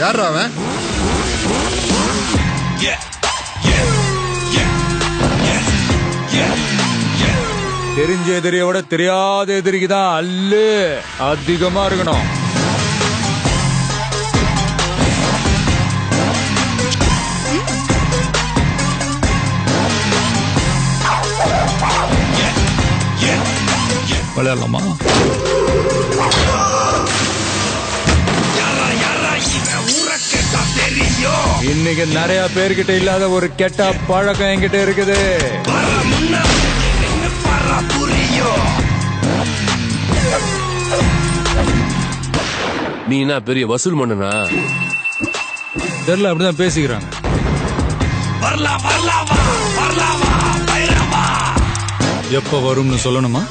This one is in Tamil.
யாரா அவன்? தெரிஞ்ச எதிரியை விட தெரியாத எதிரிக்குதான் அல்லு அதிகமா இருக்கணும். விளையாடலாமா? இன்னைக்கு நிறைய பேர்கிட்ட இல்லாத ஒரு கெட்ட பழக்கம் என்கிட்ட இருக்குது. நீ என்ன பெரிய வசூல் மன்னனா? தெரியல, அப்படிதான் பேசிக்கிறாங்க. எப்ப வரும்னு சொல்லணுமா?